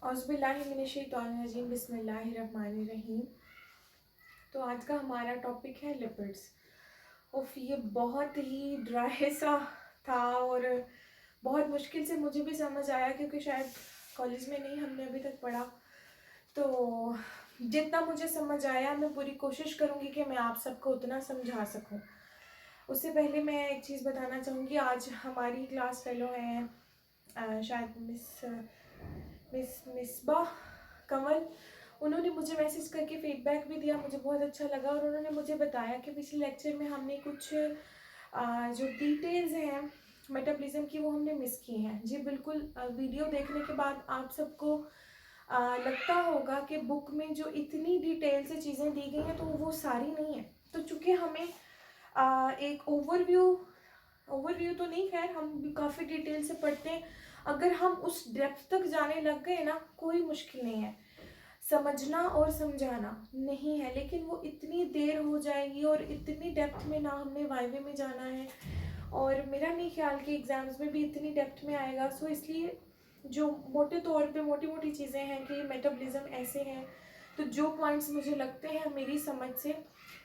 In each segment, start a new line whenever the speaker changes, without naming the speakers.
औज़ुबिल्लाहिमिनश्शैतानिर्रजीम बिस्मिल्लाहिर्रहमानिर्रहीम। तो आज का हमारा टॉपिक है लिपिड्स। उफ, ये बहुत ही ड्राई सा था और बहुत मुश्किल से मुझे भी समझ आया, क्योंकि शायद कॉलेज में नहीं हमने अभी तक पढ़ा। तो जितना मुझे समझ आया मैं पूरी कोशिश करूँगी कि मैं आप सबको उतना समझा सकूँ। उससे पहले मैं एक चीज़ बताना चाहूँगी। आज हमारी क्लास फेलो हैं शायद मिसबा कंवल। उन्होंने मुझे मैसेज करके फीडबैक भी दिया, मुझे बहुत अच्छा लगा। और उन्होंने मुझे बताया कि पिछले लेक्चर में हमने कुछ जो डिटेल्स हैं मेटाबॉलिज्म की वो हमने मिस की हैं। जी बिल्कुल, वीडियो देखने के बाद आप सबको लगता होगा कि बुक में जो इतनी डिटेल से चीज़ें दी गई हैं तो वो सारी नहीं है। तो चूँकि हमें एक ओवरव्यू तो नहीं, खैर हम भी काफ़ी डिटेल से पढ़ते हैं। अगर हम उस डेप्थ तक जाने लग गए ना, कोई मुश्किल नहीं है, समझना और समझाना नहीं है, लेकिन वो इतनी देर हो जाएगी और इतनी डेप्थ में ना हमने वाइवे में जाना है, और मेरा नहीं ख्याल कि एग्ज़ाम्स में भी इतनी डेप्थ में आएगा। सो इसलिए जो मोटे तौर पे मोटी मोटी चीज़ें हैं कि मेटाबॉलिज्म ऐसे हैं, तो जो पॉइंट्स मुझे लगते हैं मेरी समझ से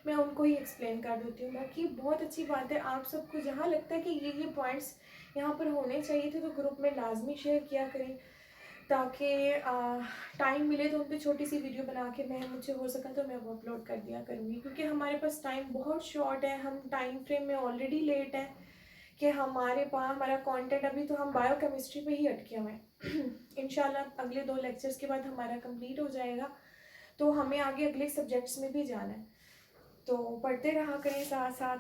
मैं उनको ही एक्सप्लेन कर देती हूँ। बाकी बहुत अच्छी बात है, आप सबको जहाँ लगता है कि ये पॉइंट्स यहाँ पर होने चाहिए थे तो ग्रुप में लाजमी शेयर किया करें, ताकि टाइम मिले तो उन पर छोटी सी वीडियो बना के मुझे हो सका तो मैं वो अपलोड कर दिया करूँगी। क्योंकि हमारे पास टाइम बहुत शॉर्ट है, हम टाइम फ्रेम में ऑलरेडी लेट हैं कि हमारे पास हमारा कंटेंट अभी तो हम बायोकेमिस्ट्री पे ही अटके हुए हैं। इंशाल्लाह अगले 2 लेक्चर्स के बाद हमारा कंप्लीट हो जाएगा, तो हमें आगे अगले सब्जेक्ट्स में भी जाना है। तो पढ़ते रहा करें साथ साथ।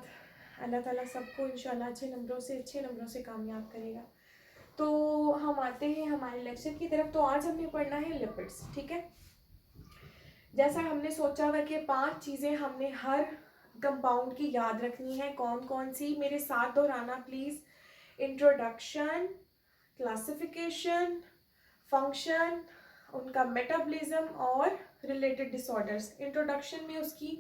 अल्लाह ताला सबको इंशाल्लाह अच्छे नंबरों से कामयाब करेगा। तो हम आते हैं हमारे लेक्चर की तरफ। तो आज हमने पढ़ना है लिपिड्स, ठीक है। जैसा हमने सोचा हुआ कि 5 चीज़ें हमने हर कंपाउंड की याद रखनी है। कौन कौन सी, मेरे साथ दोहराना प्लीज़। इंट्रोडक्शन, क्लासिफिकेशन, फंक्शन, उनका मेटाबॉलिज्म और रिलेटेड डिसऑर्डर्स। इंट्रोडक्शन में उसकी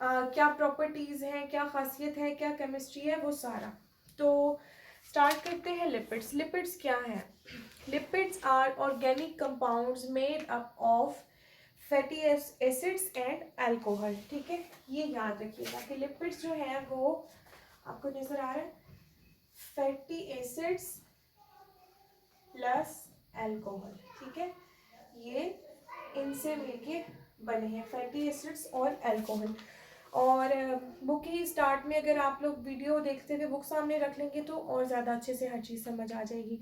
क्या प्रॉपर्टीज़ हैं, क्या खासियत है, क्या केमिस्ट्री है, वो सारा। तो स्टार्ट करते हैं लिपिड्स। लिपिड्स क्या है? Lipids are organic compounds made up of fatty acids and alcohol, ठीक है। ये याद रखिएगा कि लिपिड्स जो है वो आपको नजर आ रहा है, फैटी एसिड्स प्लस अल्कोहल, ठीक है। ये इनसे मिलके बने हैं फैटी एसिड्स और अल्कोहल। और बुक ही स्टार्ट में अगर आप लोग वीडियो देखते हुए बुक सामने रख लेंगे तो और ज़्यादा अच्छे से हर चीज़ समझ आ जाएगी।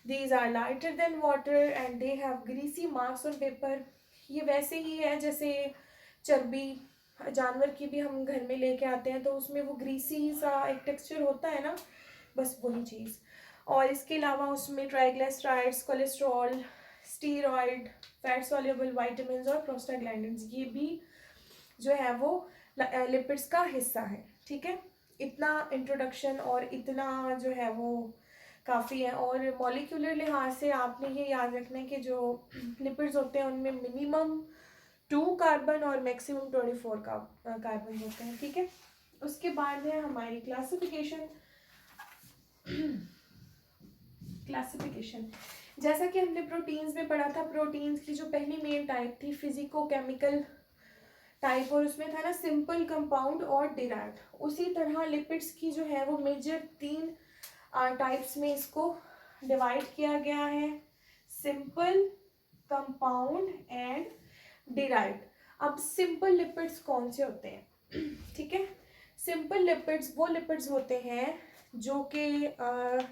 These are lighter than water and they have greasy marks on paper. ये वैसे ही है जैसे चर्बी जानवर की भी हम घर में लेके आते हैं तो उसमें वो ग्रीसी सा एक टेक्सचर होता है ना, बस वही चीज़। और इसके अलावा उसमें triglycerides, cholesterol, steroid, fat soluble vitamin और प्रोस्टाग्लैंडिन्स, ये भी जो है वो लिपिड्स का हिस्सा है, ठीक है। इतना इंट्रोडक्शन और इतना जो है वो काफ़ी है। और मॉलिक्यूलर लिहाज से आपने ये याद रखना है कि जो लिपिड्स होते हैं उनमें मिनिमम 2 कार्बन और मैक्सिमम 24 कार्बन होते हैं, ठीक है। उसके बाद है हमारी क्लासिफिकेशन। क्लासिफिकेशन जैसा कि हमने प्रोटीन्स में पढ़ा था, प्रोटीन्स की जो पहली मेन टाइप थी फिजिको केमिकल टाइप, और उसमें था ना सिंपल, कंपाउंड और डिराइव्ड। उसी तरह लिपिड्स की जो है वो मेजर 3 टाइप्स में इसको डिवाइड किया गया है, सिंपल, कंपाउंड एंड डिराइव्ड। अब सिंपल लिपिड्स कौन से होते हैं? ठीक है, सिंपल लिपिड्स वो लिपिड्स होते हैं जो कि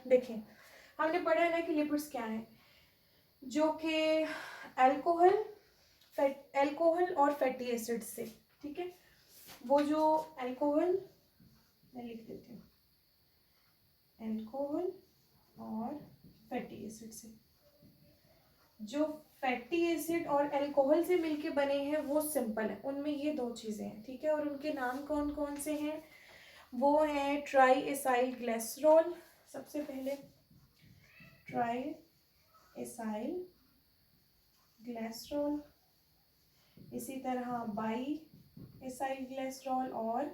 देखें, हमने पढ़ा है ना कि लिपिड्स क्या है, जो कि अल्कोहल और फैटी एसिड से, ठीक है। वो जो अल्कोहल, मैं लिख देती हूँ, अल्कोहल और फैटी एसिड से, जो फैटी एसिड और अल्कोहल से मिलके बने हैं वो सिंपल है। उनमें ये 2 चीज़ें हैं, ठीक है। और उनके नाम कौन कौन से हैं? वो हैं ट्राई एसाइल ग्लिसरॉल, सबसे पहले ट्राई एसाइल ग्लिसरॉल, इसी तरह बाई एसाइल ग्लिसरॉल और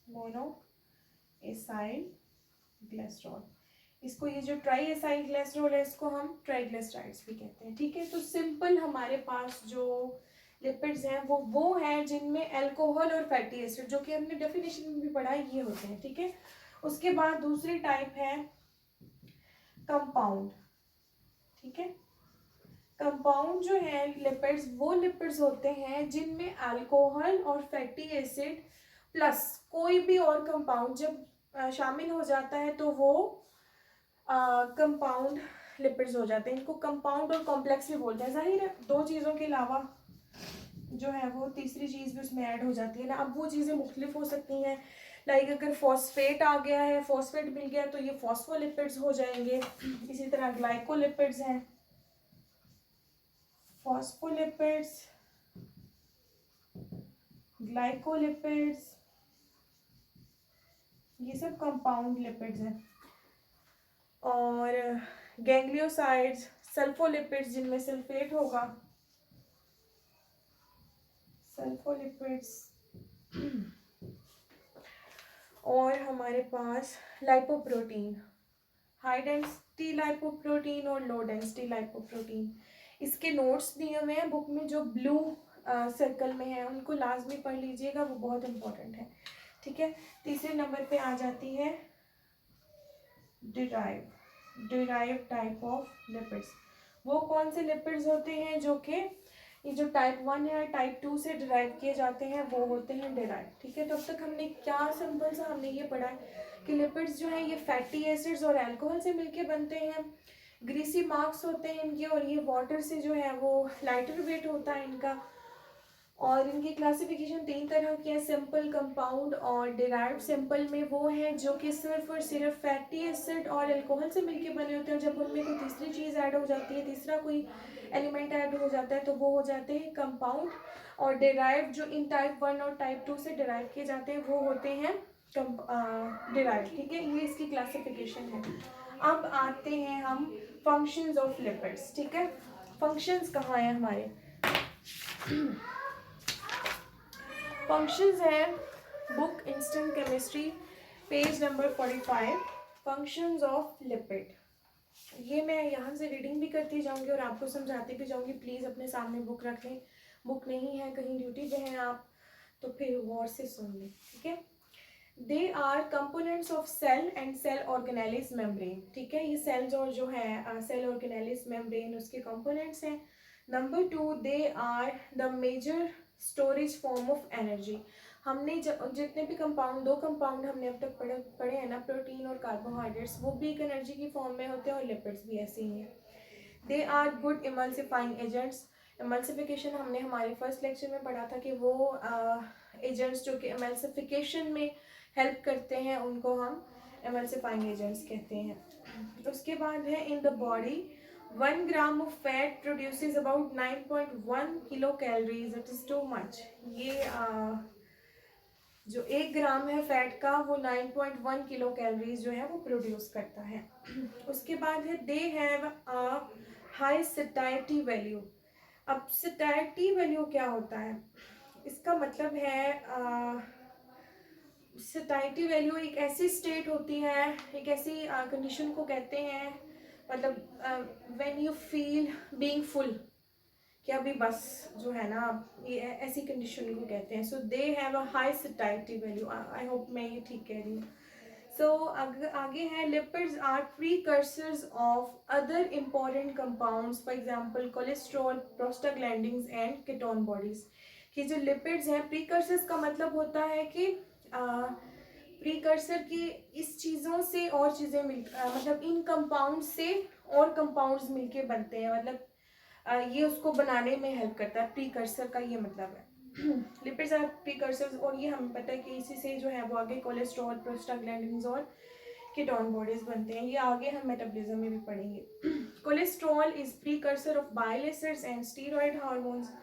मोनो एसाइल ग्लिसरॉल। इसको ये जो ट्राई एसाइल ग्लिसरॉल है इसको हम ट्राइग्लिसराइड्स भी कहते हैं, ठीक है। तो सिंपल हमारे पास जो लिपिड्स हैं वो हैं जिनमें अल्कोहल और फैटी एसिड, जो कि हमने डेफिनेशन में भी पढ़ा है, ये होते हैं, ठीक है। उसके बाद दूसरी टाइप है कंपाउंड, ठीक है। कंपाउंड जो है लिपिड्स, वो लिपिड्स होते हैं जिनमें अल्कोहल और फैटी एसिड प्लस कोई भी और कंपाउंड जब शामिल हो जाता है तो वो कंपाउंड लिपिड्स हो जाते हैं। इनको कंपाउंड और कॉम्प्लेक्स भी बोलते हैं। जाहिर है दो चीज़ों के अलावा जो है वो तीसरी चीज़ भी उसमें ऐड हो जाती है ना। अब वो चीज़ें मुख्तलिफ हो सकती हैं, लाइक अगर फॉस्फेट आ गया है, फॉस्फेट मिल गया तो ये फॉस्फोलिपिड्स हो जाएंगे। इसी तरह ग्लाइकोलिपिड्स हैं, फॉस्फोलिपिड्स, ग्लाइकोलिपिड्स, ये सब कंपाउंड लिपिड्स हैं। और गैंग्लियोसाइड्स, सल्फोलिपिड्स जिनमें सल्फेट होगा, सल्फोलिपिड्स। और हमारे पास लाइपोप्रोटीन, हाई डेंसिटी लाइपोप्रोटीन और लो डेंसिटी लाइपोप्रोटीन। इसके नोट्स दिए हुए हैं बुक में, जो ब्लू सर्कल में है उनको लाजमी पढ़ लीजिएगा, वो बहुत इंपॉर्टेंट है, ठीक है। तीसरे नंबर पे आ जाती है डिराइव टाइप ऑफ लिपिड्स। वो कौन से लिपिड्स होते हैं जो कि ये जो टाइप 1 है टाइप 2 से डिराइव किए जाते हैं, वो होते हैं डिराइव, ठीक है। तो अब तक हमने क्या सिंपल सा हमने ये पढ़ा है कि लिपिड्स जो है ये फैटी एसिड्स और अल्कोहल से मिलके बनते हैं, ग्रीसी मार्क्स होते हैं इनके, और ये वाटर से जो है वो लाइटर वेट होता है इनका। और इनकी क्लासिफिकेशन 3 तरह की है, सिंपल, कंपाउंड और डिराइव्ड। सिंपल में वो हैं जो कि सिर्फ और सिर्फ फैटी एसिड और अल्कोहल से मिलके बने होते हैं, जब उनमें कोई तीसरी चीज़ ऐड हो जाती है, तीसरा कोई एलिमेंट ऐड हो जाता है तो वो हो जाते हैं कंपाउंड। और डिराइव्ड जो इन टाइप 1 और टाइप 2 से डिराइव किए जाते हैं वो होते हैं डिराइव्ड, ठीक है। ये इसकी क्लासिफिकेशन है। अब आते हैं हम फंक्शंस ऑफ लिपिड्स, ठीक है। फंक्शंस कहाँ हैं हमारे? फंक्शंस है book instant chemistry page number 45, functions of lipid. ये मैं यहाँ से रीडिंग भी करती जाऊँगी और आपको समझाती भी जाऊँगी। प्लीज़ अपने सामने बुक रख लें, बुक नहीं है कहीं ड्यूटी पे हैं आप तो फिर गौर से सुन लें, ठीक है। They are components of cell and cell organelles membrane, ठीक है। ये सेल्स और जो है सेल ऑर्गेनेलिस मेम्ब्रेन उसके कंपोनेंट्स हैं। Number 2, they are the major storage form of energy. हमने जितने भी कंपाउंड, 2 कंपाउंड हमने अब तक पढ़े हैं ना, प्रोटीन और कार्बोहाइड्रेट्स, वो भी एक एनर्जी की फॉर्म में होते हैं और लिपिड्स भी ऐसे ही हैं। They are good emulsifying agents. Emulsification हमने हमारे फर्स्ट लेक्चर में पढ़ा था कि वो एजेंट्स जो कि इमल्सिफिकेशन में हेल्प करते हैं उनको हम इमल्सिफाइंग एजेंट्स कहते हैं। उसके बाद है in the body 1 gram of fat produces about 9.1 kilo calories, it is too much. ये जो 1 ग्राम है फैट का वो 9.1 किलो कैलोरीज जो है वो प्रोड्यूस करता है। उसके बाद है दे have a high satisfactory value. अब सैटिस्फैक्टरी वैल्यू क्या होता है? इसका मतलब है सैटिस्फैक्टरी वैल्यू एक ऐसी स्टेट होती है, एक ऐसी कंडीशन को कहते हैं, मतलब when you feel being full, कि अभी बस जो है ना, ये ऐसी कंडीशन को कहते हैं। So they have a high satisfactory value. I hope मैं ये ठीक कह रही हूँ। सो आगे है lipids are precursors of other important compounds, for example cholesterol, prostaglandins and ketone bodies. कि जो लिपिड्स हैं, प्रीकर्सर्स का मतलब होता है कि प्रीकर्सर की इस चीज़ों से और चीज़ें मतलब इन कंपाउंड से और कंपाउंड्स मिलके बनते हैं, मतलब ये उसको बनाने में हेल्प करता है, प्रीकर्सर का ये मतलब है। लिपिड्स आर प्रीकर्सर्स, और ये हमें पता है कि इसी से जो है वो आगे कोलेस्ट्रॉल, प्रोस्टाग्लैंडिन्स और कीटोन बॉडीज बनते हैं। ये आगे हम मेटाबॉलिज्म में भी पढ़ेंगे। Cholesterol is precursor of bile acids and steroid hormones,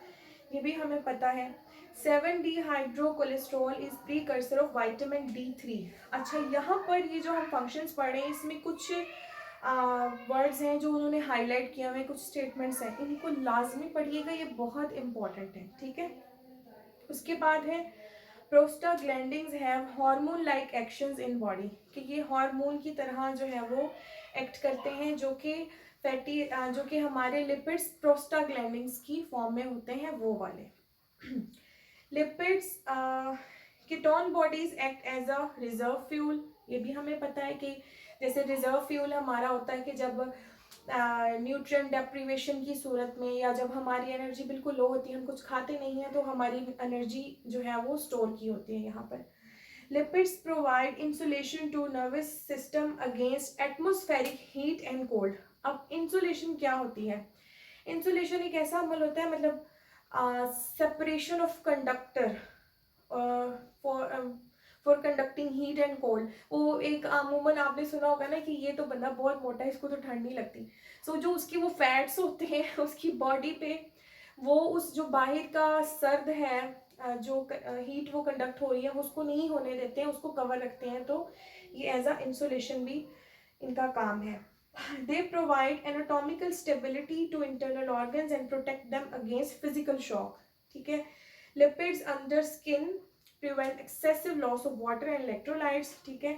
ये भी हमें पता है। Seven dehydrocholesterol is precursor of vitamin D3। अच्छा, यहाँ पर ये जो हम फंक्शंस पढ़ रहे हैं इसमें कुछ वर्ड्स हैं जो उन्होंने हाईलाइट किया हुए, कुछ स्टेटमेंट्स हैं, इनको लाजमी पढ़िएगा, ये बहुत इंपॉर्टेंट है, ठीक है। उसके बाद है prostaglandins have hormone like actions in body, कि ये हार्मोन की तरह जो है वो एक्ट करते हैं, जो कि जो कि हमारे लिपिड्स प्रोस्टाग्लैंडिन्स की फॉर्म में होते हैं, वो वाले। Lipids ketone bodies act as a reserve fuel. ये भी हमें पता है कि जैसे रिजर्व फ्यूल हमारा होता है कि जब न्यूट्रिएंट डेप्रीवेशन की सूरत में, या जब हमारी एनर्जी बिल्कुल लो होती है, हम कुछ खाते नहीं हैं, तो हमारी एनर्जी जो है वो स्टोर की होती है यहाँ पर। Lipids provide insulation to nervous system against atmospheric heat and cold. अब इंसुलेशन क्या होती है? इंसुलेशन एक ऐसा अमल होता है, मतलब separation of conductor for conducting heat and cold. वो एक अमूमन आपने सुना होगा ना कि ये तो बंदा बहुत मोटा है, इसको तो ठंड नहीं लगती। सो जो उसकी वो फैट्स होते हैं उसकी बॉडी पे, वो उस जो बाहर का सर्द है, जो हीट वो कंडक्ट हो रही है, वो उसको नहीं होने देते हैं, उसको कवर रखते हैं। तो ये एज अ इंसुलेशन भी इनका काम है। They provide anatomical stability to internal organs and protect them against physical shock. ठीक है। Lipids under skin prevent excessive loss of water and electrolytes. ठीक है।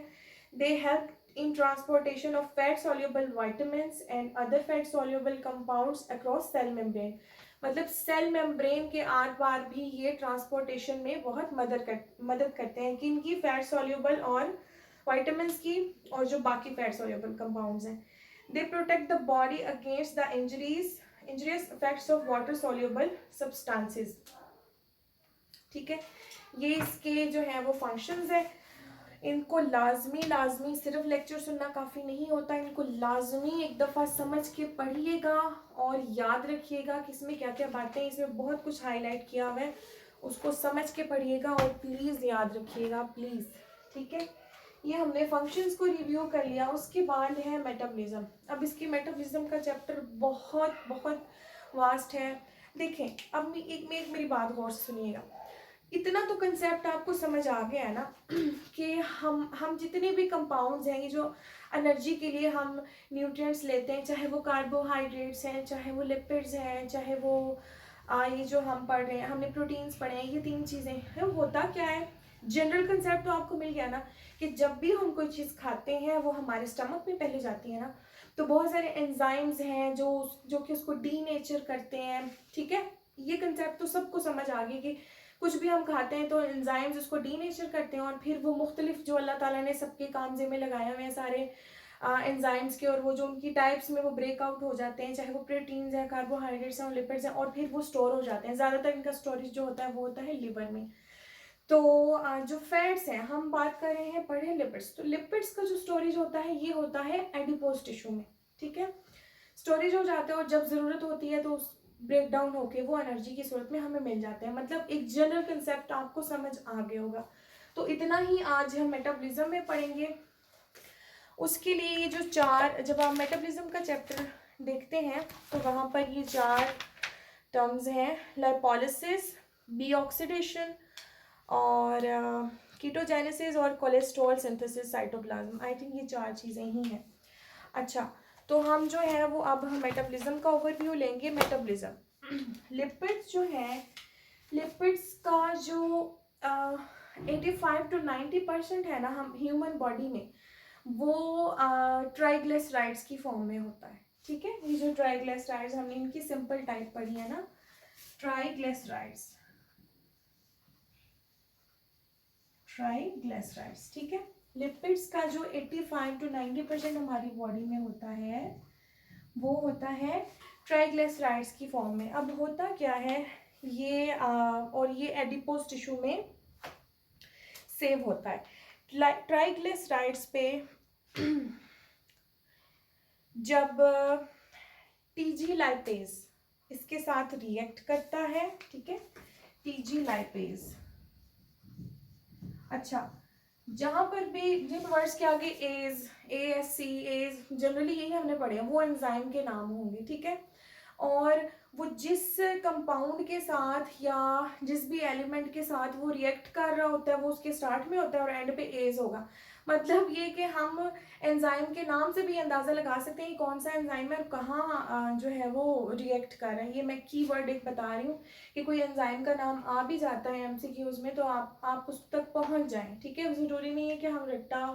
They help in transportation of fat soluble vitamins and other fat soluble compounds across cell membrane. मतलब cell membrane के are पार भी ये transportation में बहुत मदद करते हैं। किनकी? फैट सॉल्युबल और विटामिन्स की, और जो बाकी फैट सॉल्युबल कंपाउंड्स हैं। They protect the body against the injurious effects of water soluble substances. ठीक है, ये इसके जो है वो फंक्शंस है। इनको लाजमी सिर्फ लेक्चर सुनना काफ़ी नहीं होता, इनको लाजमी एक दफ़ा समझ के पढ़िएगा और याद रखिएगा कि इसमें क्या क्या बातें, इसमें बहुत कुछ हाईलाइट किया हुआ है, उसको समझ के पढ़िएगा और प्लीज़ याद रखिएगा, प्लीज़। ठीक है, ये हमने फंक्शंस को रिव्यू कर लिया। उसके बाद है मेटाबॉलिज्म। अब इसकी मेटाबॉलिज्म का चैप्टर बहुत बहुत वास्ट है। देखें, अब मेरी बात गौर से सुनिएगा। इतना तो कंसेप्ट आपको समझ आ गया है ना कि हम जितने भी कंपाउंड्स हैं, ये जो एनर्जी के लिए हम न्यूट्रिएंट्स लेते हैं, चाहे वो कार्बोहाइड्रेट्स हैं, चाहे वो लिपिड्स हैं, चाहे वो ये जो हम पढ़ रहे हैं, हमने प्रोटीन्स पढ़े हैं, ये 3 चीज़ें हैं। होता क्या है, जनरल कंसेप्ट तो आपको मिल गया ना कि जब भी हम कोई चीज़ खाते हैं वो हमारे स्टमक में पहले जाती है ना, तो बहुत सारे एंजाइम्स हैं जो कि उसको डीनेचर करते हैं। ठीक है, ये कंसेप्ट तो सबको समझ आ गया कि कुछ भी हम खाते हैं तो एंजाइम्स उसको डीनेचर करते हैं, और फिर वो मुख्तलिफ जो अल्लाह ताला ने सबके काम में लगाए हुए हैं सारे एंजाइम्स के, और वो जो उनकी टाइप्स में वो ब्रेकआउट हो जाते हैं, चाहे वो प्रोटीन्स हैं, कार्बोहाइड्रेट्स हैं और लिपिड्स हैं, और फिर वो स्टोर हो जाते हैं। ज़्यादातर इनका स्टोरेज जो होता है वो होता है लिवर में। तो जो फैट्स हैं, हम बात कर रहे हैं पढ़े लिपिड्स, तो लिपिड्स का जो स्टोरेज होता है ये होता है एडिपोज टिश्यू में। ठीक है, स्टोरेज हो जाते हैं और जब ज़रूरत होती है तो ब्रेक डाउन होके वो एनर्जी की सूरत में हमें मिल जाते हैं। मतलब एक जनरल कंसेप्ट आपको समझ आ गया होगा। तो इतना ही आज हम मेटाबॉलिज्म में पढ़ेंगे। उसके लिए ये जो जब आप मेटाबॉलिज्म का चैप्टर देखते हैं तो वहाँ पर ये 4 टर्म्स हैं, लाइपोलिसिस, डीऑक्सीडेशन और कीटोजेनेसिस और cholesterol synthesis, cytoplasm. I think ये 4 चीज़ें ही हैं। अच्छा, तो हम जो है वो अब हम मेटाबॉलिज्म का ओवरव्यू लेंगे। मेटाबॉलिज्म, लिपिड्स जो है, लिपिड्स का जो 85 to 90% है ना हम ह्यूमन बॉडी में, वो ट्राइग्लिसराइड्स की फॉर्म में होता है। ठीक है, ये जो ट्राइग्लिसराइड्स हमने इनकी सिंपल टाइप पढ़ी है ना, ट्राइग्लिसराइड्स, ठीक है। लिपिड्स का जो 85 to 90% हमारी बॉडी में होता है वो होता है ट्राइग्लिसराइड्स की फॉर्म में। अब होता क्या है ये और ये एडिपोज टिश्यू में सेव होता है। ट्राइग्लिसराइड्स पे जब टीजी लाइपेज इसके साथ रिएक्ट करता है, ठीक है, टीजी लाइपेज। अच्छा, जहाँ पर भी जिन वर्ड्स के आगे एज, ASC, एज, जनरली यही हमने पढ़े हैं, वो एंजाइम के नाम होंगे। ठीक है, और वो जिस कंपाउंड के साथ या जिस भी एलिमेंट के साथ वो रिएक्ट कर रहा होता है वो उसके स्टार्ट में होता है और एंड पे एज होगा। मतलब ये कि हम एंजाइम के नाम से भी अंदाज़ा लगा सकते हैं कि कौन सा एंजाइम है और कहाँ जो है वो रिएक्ट कर रहा है। ये मैं कीवर्ड एक बता रही हूँ कि कोई एंजाइम का नाम आ भी जाता है MCQs में तो आप उस तक पहुँच जाएं। ठीक है, ज़रूरी नहीं है कि हम रट्टा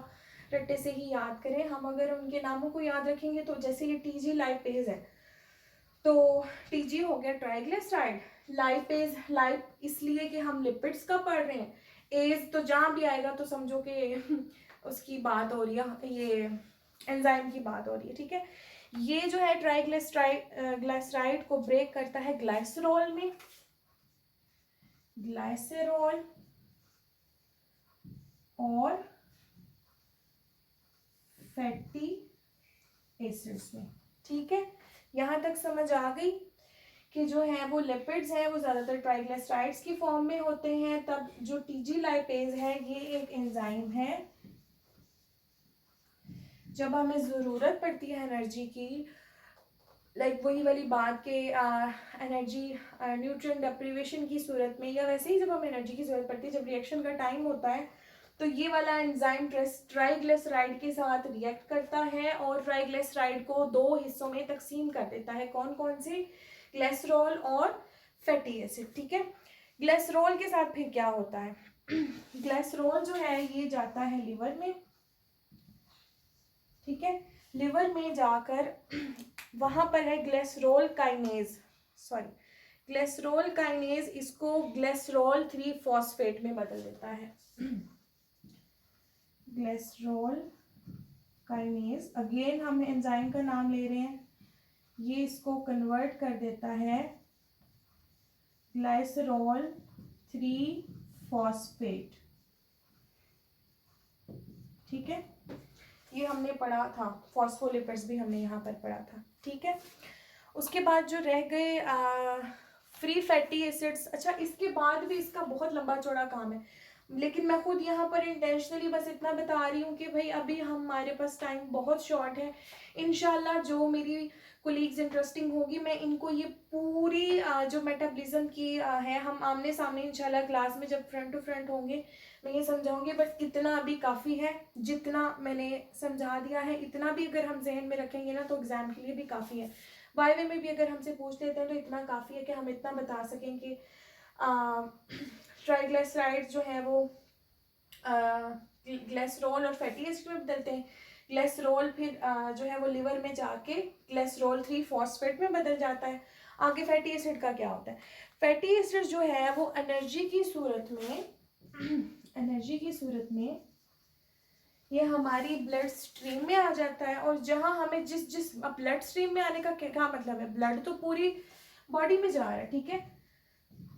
रट्टे से ही याद करें। हम अगर उनके नामों को याद रखेंगे तो जैसे ये टीजी लाइपेज है, तो टीजी हो गया ट्राइग्लिसराइड, लाइपेज लाइप इसलिए कि हम लिपिड्स का पढ़ रहे हैं, एज तो जहाँ भी आएगा तो समझो कि उसकी बात हो रही है, ये एंजाइम की बात हो रही है, ठीक है। ये जो है ट्राइग्लिसराइड को ब्रेक करता है ग्लाइसरॉल में, ग्लाइसरॉल और फैटी एसिड्स में, ठीक है। यहाँ तक समझ आ गई कि जो है वो लिपिड्स हैं वो ज़्यादातर ट्राइग्लिसराइड्स की फॉर्म में होते हैं। तब जो टीजी लाइपेज है ये एक एंजाइम है, जब हमें ज़रूरत पड़ती है एनर्जी की, लाइक वही वाली बात के एनर्जी न्यूट्रिएंट डेप्रीवेशन की सूरत में, या वैसे ही जब हमें एनर्जी की ज़रूरत पड़ती है, जब रिएक्शन का टाइम होता है, तो ये वाला एंजाइम ट्राइग्लिसराइड के साथ रिएक्ट करता है और ट्राइग्लिसराइड को दो हिस्सों में तकसीम कर देता है। कौन कौन से? ग्लिसरॉल और फैटी एसिड, ठीक है। ग्लिसरॉल के साथ फिर क्या होता है? ग्लिसरॉल जो है ये जाता है लिवर में, ठीक है। लिवर में जाकर वहां पर है glycerol kinase, sorry glycerol kinase इसको ग्लिसरॉल 3 फॉस्फेट में बदल देता है। ग्लिसरॉल काइनेज, अगेन हम एंजाइम का नाम ले रहे हैं, ये इसको कन्वर्ट कर देता है ग्लिसरॉल 3 फॉस्फेट, ठीक है। ये हमने पढ़ा था, फॉस्फोलिपिड्स भी हमने यहाँ पर पढ़ा था, ठीक है। उसके बाद जो रह गए फ्री फैटी एसिड्स, अच्छा इसके बाद भी इसका बहुत लंबा चौड़ा काम है, लेकिन मैं खुद यहाँ पर इंटेंशनली बस इतना बता रही हूँ कि भाई अभी हमारे पास टाइम बहुत शॉर्ट है। इंशाल्लाह जो मेरी कोलीग्स इंटरेस्टिंग होगी, मैं इनको ये पूरी जो मेटाबॉलिज्म की है, हम आमने सामने इंशाल्लाह क्लास में जब फ्रंट टू फ्रंट होंगे मैं ये समझाऊंगी। बट इतना अभी काफ़ी है, जितना मैंने समझा दिया है इतना भी अगर हम जहन में रखेंगे ना तो एग्ज़ाम के लिए भी काफ़ी है। वाइवे में भी अगर हमसे पूछ लेते हैं तो इतना काफ़ी है कि हम इतना बता सकें कि ट्राइग्लिसराइड जो है वो ग्लिसरॉल और फैटी एसिड में बदलते हैं। ग्लिसरॉल फिर जो है वो लिवर में जाके ग्लिसरॉल 3 फॉस्फेट में बदल जाता है। आगे फैटी एसिड का क्या होता है? फैटी एसिड जो है वो एनर्जी की सूरत में एनर्जी की सूरत में ये हमारी ब्लड स्ट्रीम में आ जाता है, और जहां हमें जिस ब्लड स्ट्रीम में आने का क्या मतलब है? ब्लड तो पूरी बॉडी में जा रहा है, ठीक है।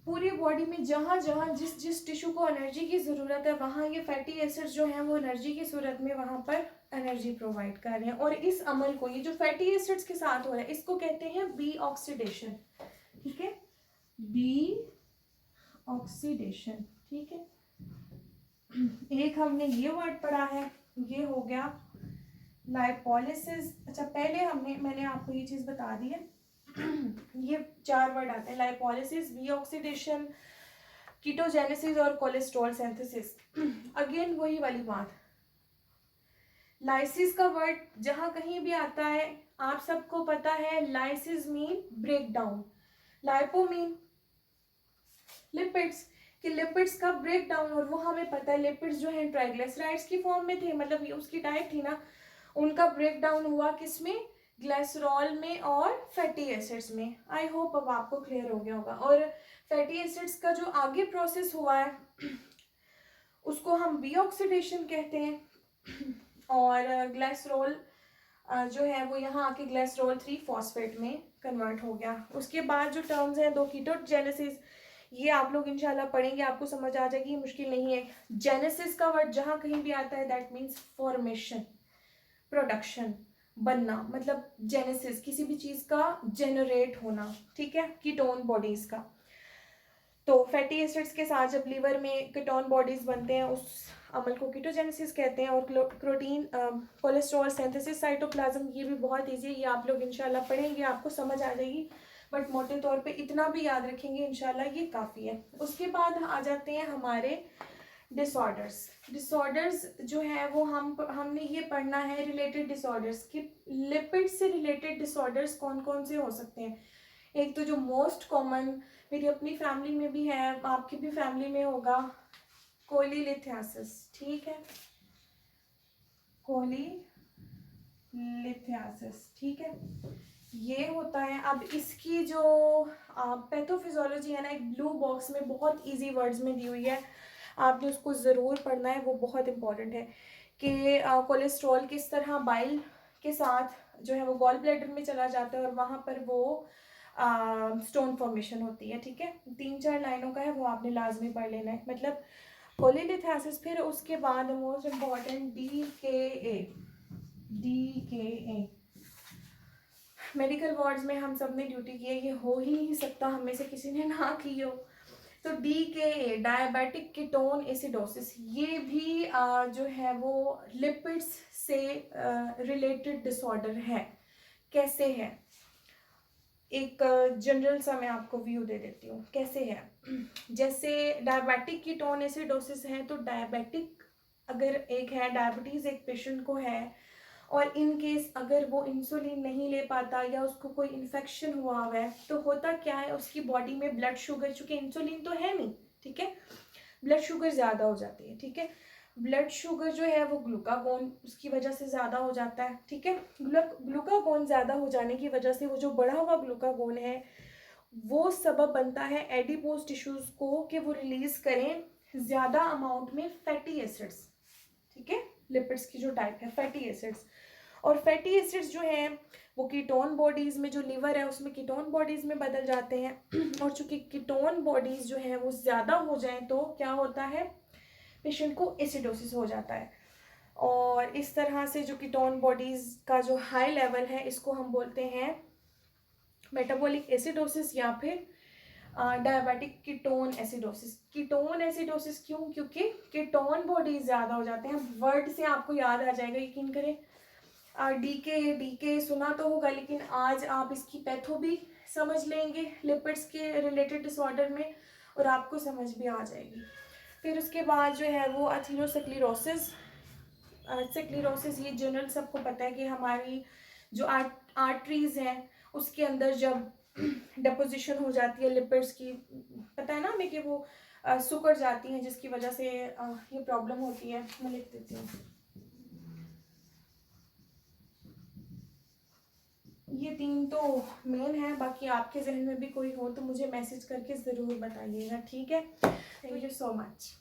पूरी बॉडी में जहां जहां जिस टिश्यू को एनर्जी की ज़रूरत है वहां ये फैटी एसिड्स जो हैं वो एनर्जी की सूरत में वहां पर एनर्जी प्रोवाइड कर रहे हैं। और इस अमल को, ये जो फैटी एसिड्स के साथ हो रहा है, इसको कहते हैं बी ऑक्सीडेशन, ठीक है। बी ऑक्सीडेशन, ठीक है। एक हमने ये वर्ड पढ़ा है, ये हो गया लाइपोलिसिस। अच्छा पहले मैंने आपको ये चीज़ बता दी है, ये 4 वर्ड आते हैं, लाइपोलिसिस, बी ऑक्सीडेशन, कीटोजेनेसिस और कोलेस्ट्रॉल सिंथेसिस। अगेन वही वाली बात, लाइसिस का वर्ड जहां कहीं भी आता है आप सबको पता है, lysis mean break down, lipo mean lipids, कि लिपिड्स का ब्रेक डाउन, और वो हमें पता है लिपिड्स जो है ट्राइग्लिसराइड्स की फॉर्म में थे, मतलब ये उसकी डाइट थी ना, उनका ब्रेक डाउन हुआ किसमें? ग्लिसरॉल में और फैटी एसिड्स में। आई होप अब आपको क्लियर हो गया होगा। और फैटी एसिड्स का जो आगे प्रोसेस हुआ है उसको हम बी ऑक्सीडेशन कहते हैं, और ग्लिसरॉल जो है वो यहाँ आके ग्लिसरॉल 3 फॉस्फेट में कन्वर्ट हो गया। उसके बाद जो टर्म्स हैं दो, कीटोजेनेसिस, ये आप लोग इंशाल्लाह पढ़ेंगे, आपको समझ आ जाएगी, मुश्किल नहीं है। जेनेसिस का वर्ड जहाँ कहीं भी आता है दैट मीन्स फॉर्मेशन, प्रोडक्शन, बनना, मतलब जेनेसिस किसी भी चीज़ का जनरेट होना, ठीक है, कीटोन बॉडीज का। तो फैटी एसिड्स के साथ जब लिवर में कीटोन बॉडीज बनते हैं उस अमल को कीटोजेनेसिस कहते हैं। और प्रोटीन कोलेस्ट्रॉल सिंथेसिस साइटोप्लाज्म, ये भी बहुत ईजी है, ये आप लोग इंशाल्लाह पढ़ेंगे, आपको समझ आ जाएगी। बट मोटे तौर पे इतना भी याद रखेंगे इंशाल्लाह, ये काफ़ी है। उसके बाद आ जाते हैं हमारे डिसऑर्डर्स। डिसऑर्डर्स जो है वो हमने ये पढ़ना है रिलेटेड डिसऑर्डर्स कि लिपिड से रिलेटेड डिसऑर्डर्स कौन कौन से हो सकते हैं। एक तो जो मोस्ट कॉमन मेरी अपनी फैमिली में भी है, आपकी भी फैमिली में होगा, कोलिलिथियासिस, ठीक है। कोलीलिथियासिस, ठीक है, ये होता है। अब इसकी जो पैथोफिजियोलॉजी है ना, एक ब्लू बॉक्स में बहुत इजी वर्ड्स में दी हुई है, आपने उसको ज़रूर पढ़ना है, वो बहुत इंपॉर्टेंट है कि कोलेस्ट्रॉल किस तरह बाइल के साथ जो है वो गॉल ब्लैडर में चला जाता है और वहाँ पर वो स्टोन फॉर्मेशन होती है, ठीक है। 3-4 लाइनों का है, वो आपने लाजमी पढ़ लेना है। मतलब कोलीलिथियासिस, फिर उसके बाद most important DKA medical wards में हम सब ने ड्यूटी की है, ये हो ही नहीं सकता हम में से किसी ने ना की हो। तो DKA डायबिटिक कीटोन एसिडोसिस, ये भी जो है वो लिपिड्स से रिलेटेड डिसऑर्डर है। कैसे है, एक जनरल सा मैं आपको व्यू दे देती हूँ कैसे है। जैसे डायबिटिक कीटोन एसिडोसिस है, तो डायबिटिक अगर एक है, डायबिटीज़ एक पेशेंट को है और इन केस अगर वो इंसुलिन नहीं ले पाता या उसको कोई इन्फेक्शन हुआ है, तो होता क्या है, उसकी बॉडी में ब्लड शुगर, चूँकि इंसुलिन तो है नहीं, ठीक है, ब्लड शुगर ज़्यादा हो जाती है, ठीक है। ब्लड शुगर जो है वो ग्लूकागोन उसकी वजह से ज़्यादा हो जाता है, ठीक है। ग्लूकागोन ज़्यादा हो जाने की वजह से वो जो बढ़ा हुआ ग्लूकागोन है वो सबब बनता है एडिपोज टिश्यूज़ को कि वो रिलीज़ करें ज़्यादा अमाउंट में फैटी एसिड्स, ठीक है। लिपिड्स की जो टाइप है फैटी एसिड्स, और फैटी एसिड्स जो हैं वो कीटोन बॉडीज़ में, जो लीवर है उसमें कीटोन बॉडीज़ में बदल जाते हैं। और चूँकि कीटोन बॉडीज़ जो हैं वो ज़्यादा हो जाएं तो क्या होता है, पेशेंट को एसिडोसिस हो जाता है। और इस तरह से जो कीटोन बॉडीज़ का जो हाई लेवल है, इसको हम बोलते हैं मेटाबॉलिक एसिडोसिस या फिर diabetic ketone acidosis. Ketone acidosis क्यों, क्योंकि कीटोन बॉडीज ज़्यादा हो जाते हैं। वर्ड से आपको याद आ जाएगा, यकीन करें। डीके सुना तो होगा, लेकिन आज आप इसकी पैथो भी समझ लेंगे लिपिड्स के रिलेटेड डिसऑर्डर में, और आपको समझ भी आ जाएगी। फिर उसके बाद जो है वो अथीरोस्क्लेरोसिस। स्क्लेरोसिस ये जनरल सबको पता है कि हमारी जो आर्टरीज हैं उसके अंदर जब डिपोजिशन हो जाती है लिपिड्स की, पता है ना हमें कि वो सिकुड़ जाती हैं, जिसकी वजह से ये प्रॉब्लम होती है। मैं लिख देती हूँ, ये 3 तो मेन है, बाकी आपके जहन में भी कोई हो तो मुझे मैसेज करके ज़रूर बताइएगा, ठीक है। Thank you so much.